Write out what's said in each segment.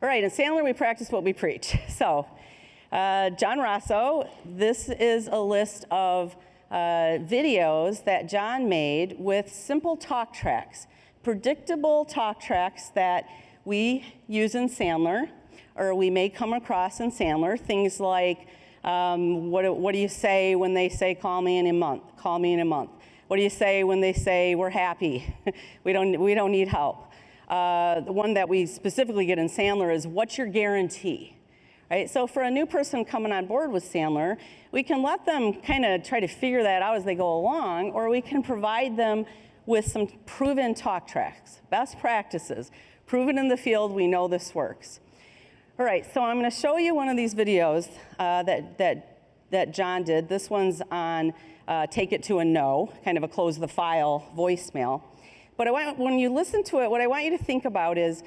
All right, in Sandler, we practice what we preach. So, John Rosso, this is a list of videos that John made with simple talk tracks, predictable talk tracks that we use in Sandler, or we may come across in Sandler. Things like, what do you say when they say, call me in a month? Call me in a month. What do you say when they say, we're happy? we don't need help. The one that we specifically get in Sandler is, what's your guarantee? Right? So for a new person coming on board with Sandler, we can let them kind of try to figure that out as they go along, or we can provide them with some proven talk tracks, best practices, proven in the field, we know this works. All right, so I'm going to show you one of these videos that John did. This one's on Take It to a No, kind of a close the file voicemail. But when you listen to it, what I want you to think about is,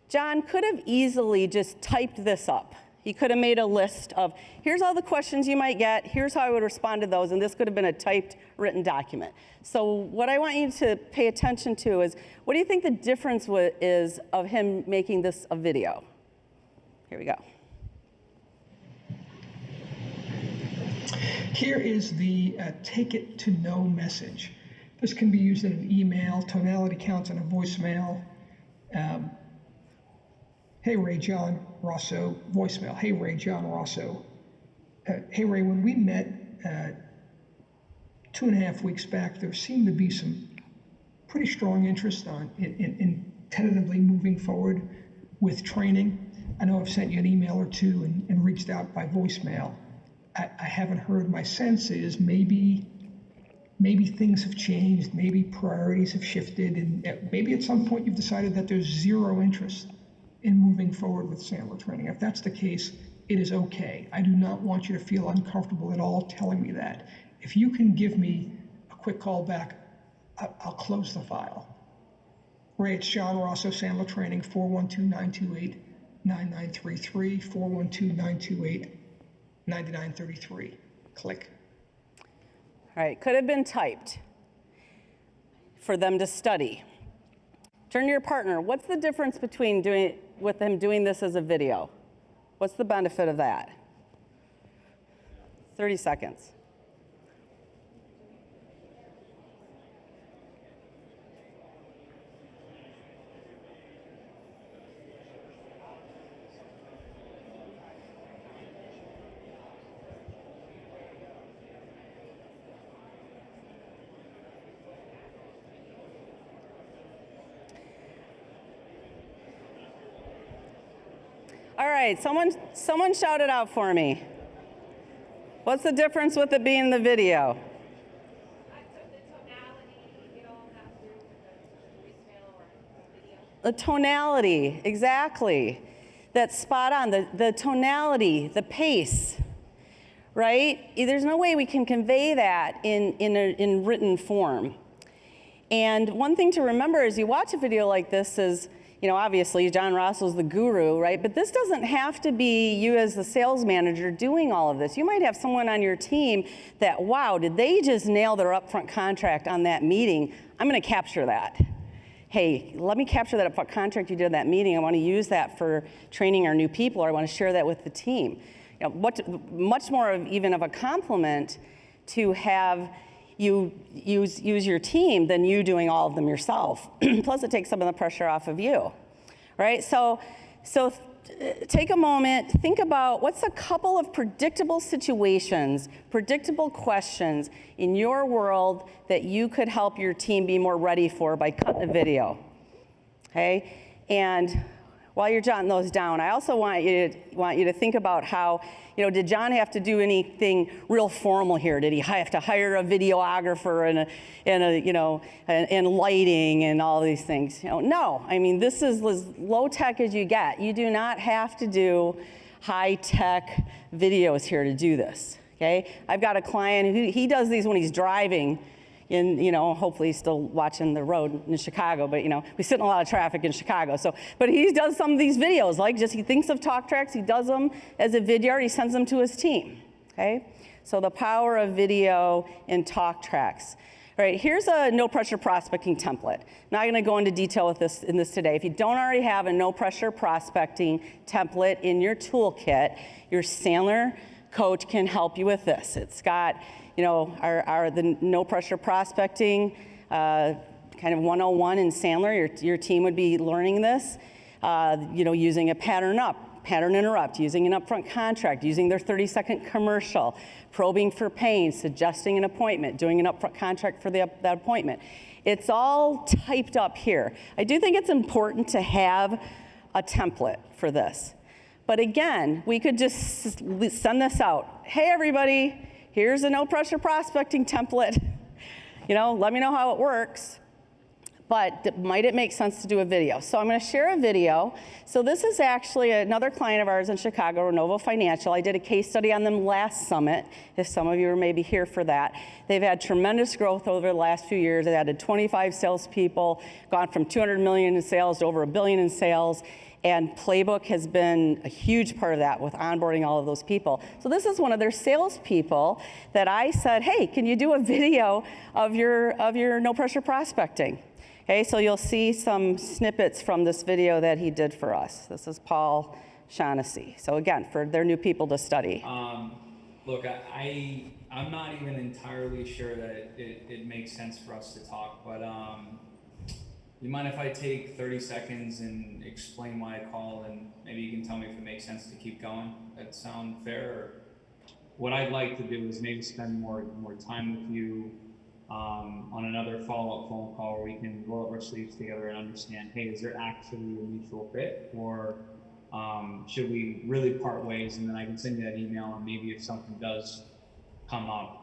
John could have easily just typed this up. He could have made a list of, here's all the questions you might get, here's how I would respond to those, and this could have been a typed, written document. So what I want you to pay attention to is, what do you think the difference is of him making this a video? Here we go. Here is the take it to no message. This can be used in an email, tonality counts in a voicemail. Hey Ray, John Rosso, voicemail. Hey Ray, John Rosso. Hey Ray, when we met 2.5 weeks back, there seemed to be some pretty strong interest in tentatively moving forward with training. I know I've sent you an email or two and reached out by voicemail. I haven't heard. My sense is maybe things have changed, maybe priorities have shifted, and maybe at some point you've decided that there's zero interest in moving forward with Sandler training. If that's the case, it is okay. I do not want you to feel uncomfortable at all telling me that. If you can give me a quick call back, I'll close the file. Ray, it's John Rosso, Sandler Training, 412-928-9933, 412-928-9933. Click. All right, could have been typed for them to study. Turn to your partner. What's the difference between with them doing this as a video? What's the benefit of that? 30 seconds. All right, someone shout it out for me. What's the difference with it being the video? The tonality, exactly. That's spot on, the tonality, the pace, right? There's no way we can convey that in written form. And one thing to remember as you watch a video like this is, you know, obviously John Rosso's the guru, right? But this doesn't have to be you as the sales manager doing all of this. You might have someone on your team that, wow, did they just nail their upfront contract on that meeting? I'm going to capture that. Hey, let me capture that upfront contract you did at that meeting. I want to use that for training our new people, or I want to share that with the team. You know, much more even of a compliment to have you use your team than you doing all of them yourself. Plus it takes some of the pressure off of you, right? So take a moment, think about what's a couple of predictable situations, predictable questions in your world that you could help your team be more ready for by cutting a video, okay? And while you're jotting those down, I also want you to think about how, you know, did John have to do anything real formal here? Did he have to hire a videographer and lighting and all these things? You know, no. I mean, this is as low tech as you get. You do not have to do high tech videos here to do this. Okay? I've got a client who he does these when he's driving. Hopefully he's still watching the road in Chicago, but we sit in a lot of traffic in Chicago. But he does some of these videos, he thinks of talk tracks, he does them as a video, or he sends them to his team, okay? So the power of video and talk tracks. All right, here's a no pressure prospecting template. Not going to go into detail with this today. If you don't already have a no pressure prospecting template in your toolkit, your Sandler coach can help you with this. It's got, you know, the no pressure prospecting kind of 101 in Sandler. Your team would be learning this, you know, using a pattern interrupt, using an upfront contract, using their 30-second commercial, probing for pain, suggesting an appointment, doing an upfront contract for that appointment. It's all typed up here. I do think it's important to have a template for this. But again, we could just send this out. Hey, everybody, here's a no pressure prospecting template. You know, let me know how it works. But might it make sense to do a video? So I'm going to share a video. So this is actually another client of ours in Chicago, Renovo Financial. I did a case study on them last summit, if some of you are maybe here for that. They've had tremendous growth over the last few years. They've added 25 salespeople, gone from 200 million in sales to over $1 billion in sales. And Playbook has been a huge part of that with onboarding all of those people. So this is one of their salespeople that I said, hey, can you do a video of your no pressure prospecting? Okay, so you'll see some snippets from this video that he did for us. This is Paul Shaughnessy. So again, for their new people to study. Look, I'm not even entirely sure that it makes sense for us to talk, but you mind if I take 30 seconds and explain why I called, and maybe you can tell me if it makes sense to keep going? That sound fair? Or what I'd like to do is maybe spend more time with you on another follow-up phone call where we can roll up our sleeves together and understand, hey, is there actually a mutual fit, or should we really part ways? And then I can send you that email, and maybe if something does come up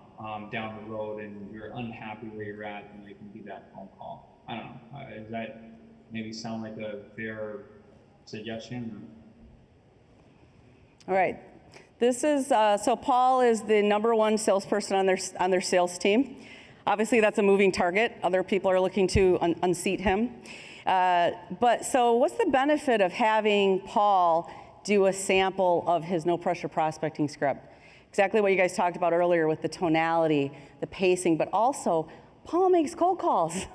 down the road and you're unhappy where you're at, then we can do that phone call. I don't know. Does that maybe sound like a fair suggestion? All right. This is so Paul is the #1 salesperson on their sales team. Obviously, that's a moving target. Other people are looking to unseat him. But so what's the benefit of having Paul do a sample of his no pressure prospecting script? Exactly what you guys talked about earlier with the tonality, the pacing, but also Paul makes cold calls.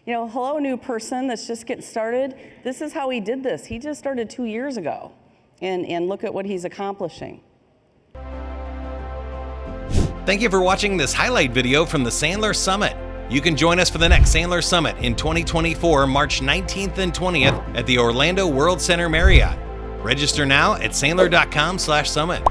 You know, hello, new person that's just getting started. This is how he did this. He just started 2 years ago, and look at what he's accomplishing. Thank you for watching this highlight video from the Sandler Summit. You can join us for the next Sandler Summit in 2024, March 19th and 20th at the Orlando World Center Marriott. Register now at sandler.com/summit.